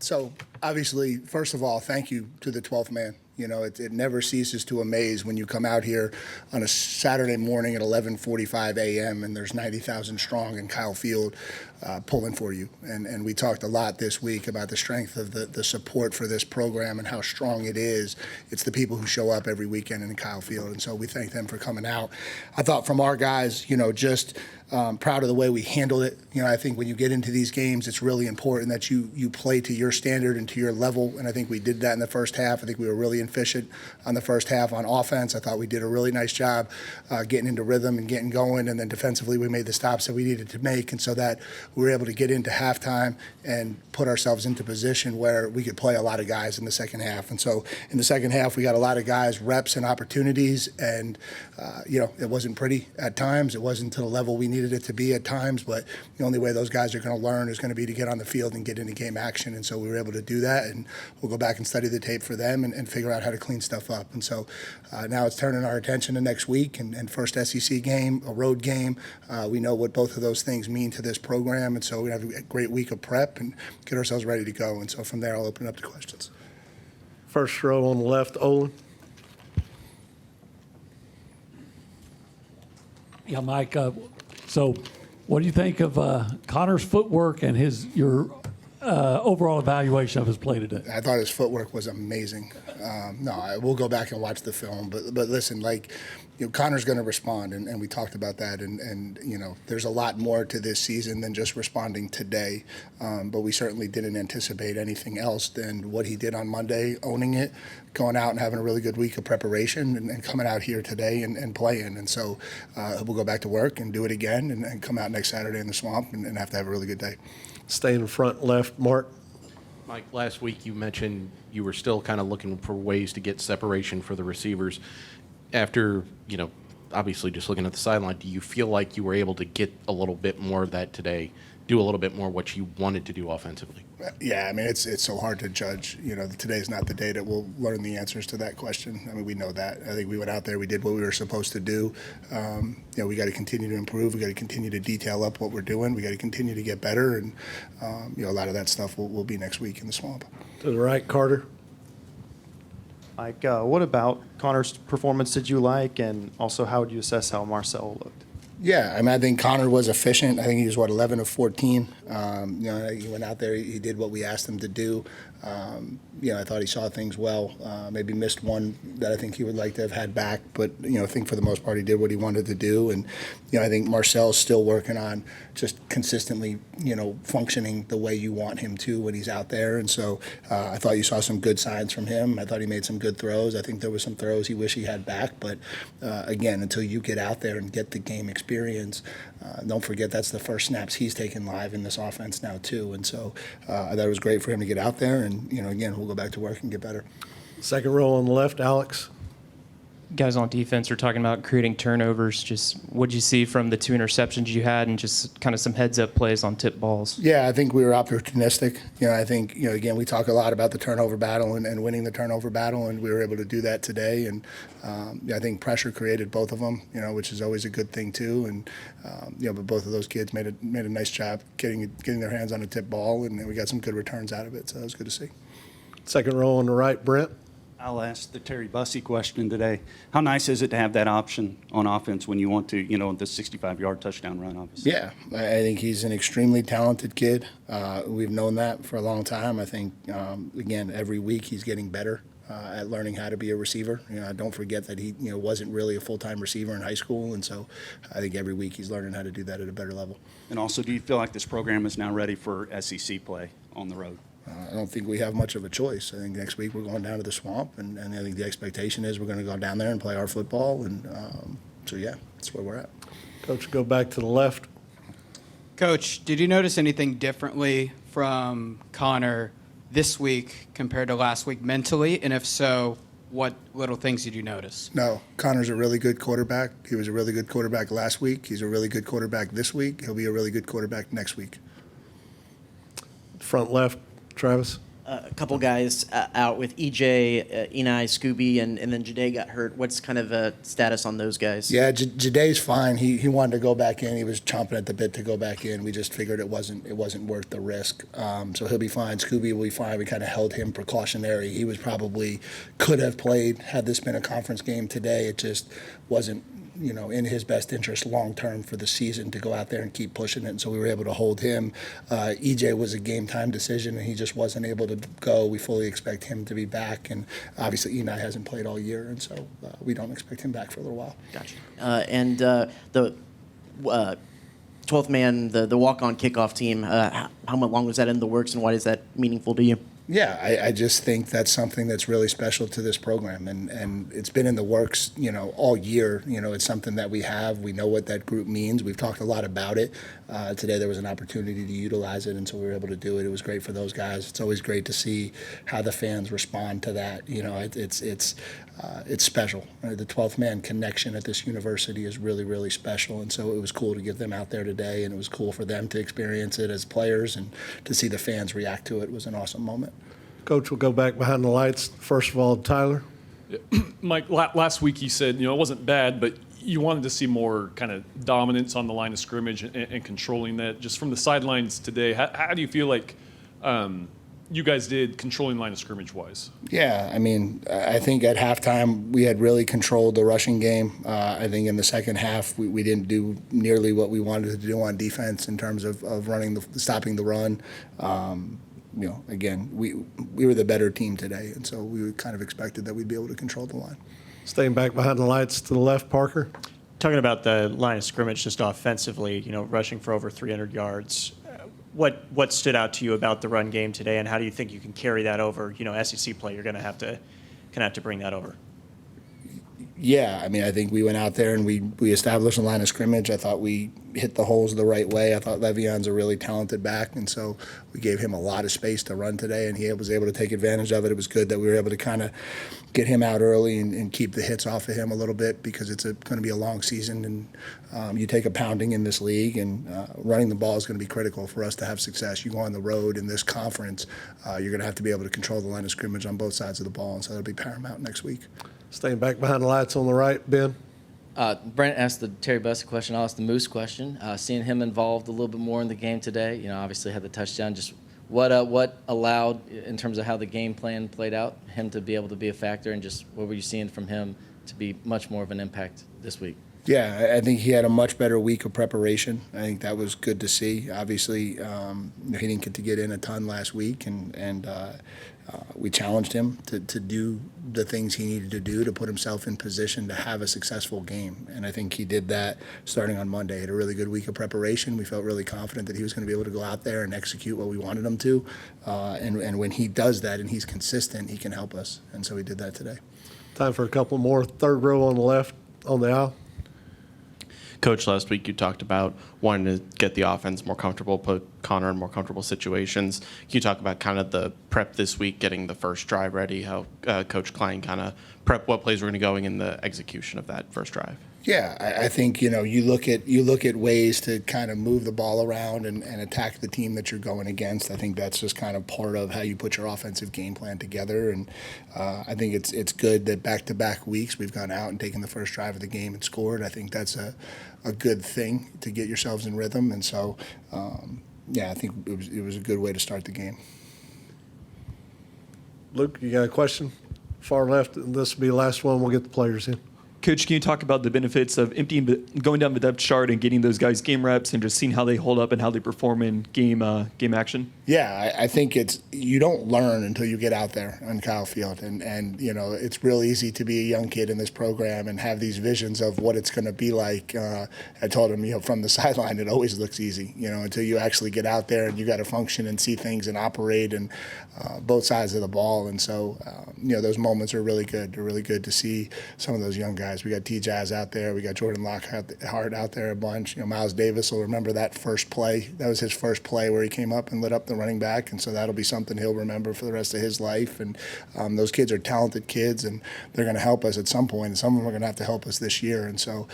So obviously, first of all, thank you to the 12th man. You know, it never ceases to amaze when you come out here on a Saturday morning at 11:45 a.m. and there's 90,000 strong in Kyle Field pulling for you. And we talked a lot this week about the strength of the support for this program and how strong it is. It's the people who show up every weekend in Kyle Field, and so we thank them for coming out. I thought from our guys, you know, just proud of the way we handled it. You know, I think when you get into these games, it's really important that you play to your standard and to your level, and I think we did that in the first half. I think we were really efficient on the first half on offense. I thought we did a really nice job getting into rhythm and getting going, and then defensively we made the stops that we needed to make, and so that we were able to get into halftime and put ourselves into position where we could play a lot of guys in the second half. And so in the second half, we got a lot of guys reps and opportunities, and you know, it wasn't pretty at times. It wasn't to the level we needed it to be at times, but the only way those guys are going to learn is going to be to get on the field and get into game action. And so we were able to do that, and we'll go back and study the tape for them and figure out how to clean stuff up. And so now it's turning our attention to next week and first SEC game, a road game. We know what both of those things mean to this program, and so we have a great week of prep and get ourselves ready to go. And so from there, I'll open up to questions. First row on the left, Olin. Yeah, Mike. So, what do you think of Connor's footwork and your overall evaluation of his play today? I thought his footwork was amazing. No, I will go back and watch the film, but listen, like, you know, Connor's going to respond, and we talked about that, and you know, there's a lot more to this season than just responding today, but we certainly didn't anticipate anything else than what he did on Monday, owning it, going out and having a really good week of preparation, and coming out here today and playing. And so we'll go back to work and do it again, and come out next Saturday in the Swamp and have to have a really good day. Stay in front left, Mark. Mike, last week you mentioned you were still kind of looking for ways to get separation for the receivers. After, you know, obviously just looking at the sideline, do you feel like you were able to get a little bit more of that today, do a little bit more what you wanted to do offensively? Yeah, I mean, it's so hard to judge. You know, today's not the day that we'll learn the answers to that question. I mean, we know that. I think we went out there, we did what we were supposed to do. You know, we got to continue to improve. We got to continue to detail up what we're doing. We got to continue to get better, and you know, a lot of that stuff will be next week in the Swamp. To the right, Carter. Mike, what about Connor's performance did you like, and also how would you assess how Marcel looked? Yeah, I mean, I think Connor was efficient. I think he was, 11 of 14. You know, he went out there, he did what we asked him to do. You know, I thought he saw things well. Maybe missed one that I think he would like to have had back, but, you know, I think for the most part he did what he wanted to do. And, you know, I think Marcel's still working on just consistently, you know, functioning the way you want him to when he's out there. And so I thought you saw some good signs from him. I thought he made some good throws. I think there were some throws he wished he had back. But, again, until you get out there and get the game experience, don't forget that's the first snaps he's taken live in this offense now too. And so I thought it was great for him to get out there, and, you know, again, we'll go back to work and get better. Second row on the left, Alex. Guys on defense are talking about creating turnovers. Just what did you see from the 2 interceptions you had, and just kind of some heads-up plays on tip balls? Yeah, I think we were opportunistic. You know, I think, you know, again, we talk a lot about the turnover battle and winning the turnover battle, and we were able to do that today. And I think pressure created both of them, you know, which is always a good thing too. And you know, but both of those kids made a nice job getting their hands on a tip ball, and we got some good returns out of it. So that was good to see. Second row on the right, Brent. I'll ask the Terry Bussey question today. How nice is it to have that option on offense when you want to, you know, the 65-yard touchdown run, obviously? Yeah, I think he's an extremely talented kid. We've known that for a long time. I think, again, every week he's getting better at learning how to be a receiver. You know, don't forget that he, you know, wasn't really a full-time receiver in high school, and so I think every week he's learning how to do that at a better level. And also, do you feel like this program is now ready for SEC play on the road? I don't think we have much of a choice. I think next week we're going down to the Swamp, and I think the expectation is we're going to go down there and play our football. And so, yeah, that's where we're at. Coach, go back to the left. Coach, did you notice anything differently from Connor this week compared to last week mentally? And if so, what little things did you notice? No, Connor's a really good quarterback. He was a really good quarterback last week. He's a really good quarterback this week. He'll be a really good quarterback next week. Front left, Travis. a couple guys out with EJ, Enai, Scooby, and then Jade got hurt. What's kind of a status on those guys? Yeah, Jade's fine. He wanted to go back in. He was chomping at the bit to go back in. We just figured it wasn't worth the risk. So he'll be fine. Scooby will be fine. We kind of held him precautionary. He was probably could have played had this been a conference game today. It just wasn't, in his best interest long term for the season to go out there and keep pushing it. And so we were able to hold him. EJ was a game time decision, and he just wasn't able to go. We fully expect him to be back, and obviously Enai hasn't played all year, and so we don't expect him back for a little while. Gotcha. And the 12th man, the walk-on kickoff team, how long was that in the works, and why is that meaningful to you? Yeah, I just think that's something that's really special to this program, and it's been in the works, all year. It's something that we have. We know what that group means. We've talked a lot about it. Today there was an opportunity to utilize it, and so we were able to do it. It was great for those guys. It's always great to see how the fans respond to that. It's special. The 12th man connection at this university is really, really special, and so it was cool to get them out there today, and it was cool for them to experience it as players, and to see the fans react to it was an awesome moment. Coach will go back behind the lights. First of all, Tyler. Mike, last week you said, it wasn't bad, but you wanted to see more kind of dominance on the line of scrimmage and controlling that. Just from the sidelines today, how do you feel like you guys did controlling line of scrimmage-wise? Yeah, I think at halftime we had really controlled the rushing game. I think in the second half we didn't do nearly what we wanted to do on defense in terms of stopping the run. Again, we were the better team today, and so we kind of expected that we'd be able to control the line. Staying back behind the lights to the left, Parker. Talking about the line of scrimmage just offensively, rushing for over 300 yards. What stood out to you about the run game today, and how do you think you can carry that over? SEC play, you're going to have to bring that over. Yeah, I think we went out there and we established a line of scrimmage. I thought we hit the holes the right way. I thought Le'Veon's a really talented back, and so we gave him a lot of space to run today, and he was able to take advantage of it. It was good that we were able to kind of get him out early and keep the hits off of him a little bit, because it's going to be a long season, and you take a pounding in this league, and running the ball is going to be critical for us to have success. You go on the road in this conference, you're going to have to be able to control the line of scrimmage on both sides of the ball, and so that'll be paramount next week. Staying back behind the lights on the right, Ben. Brent asked the Terry Bussey question. I'll ask the Moose question. Seeing him involved a little bit more in the game today, obviously had the touchdown. Just what allowed, in terms of how the game plan played out, him to be able to be a factor, and just what were you seeing from him to be much more of an impact this week? Yeah, I think he had a much better week of preparation. I think that was good to see. Obviously, he didn't get to get in a ton last week, and we challenged him to do the things he needed to do to put himself in position to have a successful game. And I think he did that starting on Monday. He had a really good week of preparation. We felt really confident that he was going to be able to go out there and execute what we wanted him to. And when he does that and he's consistent, he can help us. And so he did that today. Time for a couple more. Third row on the left, on the aisle. Coach, last week you talked about wanting to get the offense more comfortable, put Connor in more comfortable situations. Can you talk about kind of the prep this week, getting the first drive ready, how Coach Klein kind of prep what plays were going to go in the execution of that first drive? Yeah, I think you look at ways to kind of move the ball around and attack the team that you're going against. I think that's just kind of part of how you put your offensive game plan together. And I think it's good that back-to-back weeks we've gone out and taken the first drive of the game and scored. I think that's a good thing to get yourselves in rhythm. And so, I think it was a good way to start the game. Luke, you got a question? Far left, and this will be the last one. We'll get the players in. Coach, can you talk about the benefits of going down the depth chart and getting those guys game reps and just seeing how they hold up and how they perform in game action? Yeah, I think you don't learn until you get out there on Kyle Field, and it's real easy to be a young kid in this program and have these visions of what it's going to be like. I told him, from the sideline, it always looks easy, until you actually get out there and you got to function and see things and operate and both sides of the ball. And so, those moments are really good. They're really good to see some of those young guys. We got T-Jazz out there. We got Jordan Lockhart out there a bunch. Miles Davis will remember that first play. That was his first play where he came up and lit up the running back, and so that'll be something he'll remember for the rest of his life. And those kids are talented kids, and they're going to help us at some point, and some of them are going to have to help us this year. And so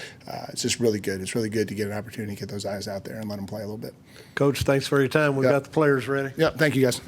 it's just really good. It's really good to get an opportunity to get those guys out there and let them play a little bit. Coach, thanks for your time. We've got the players ready. Yep, thank you, guys.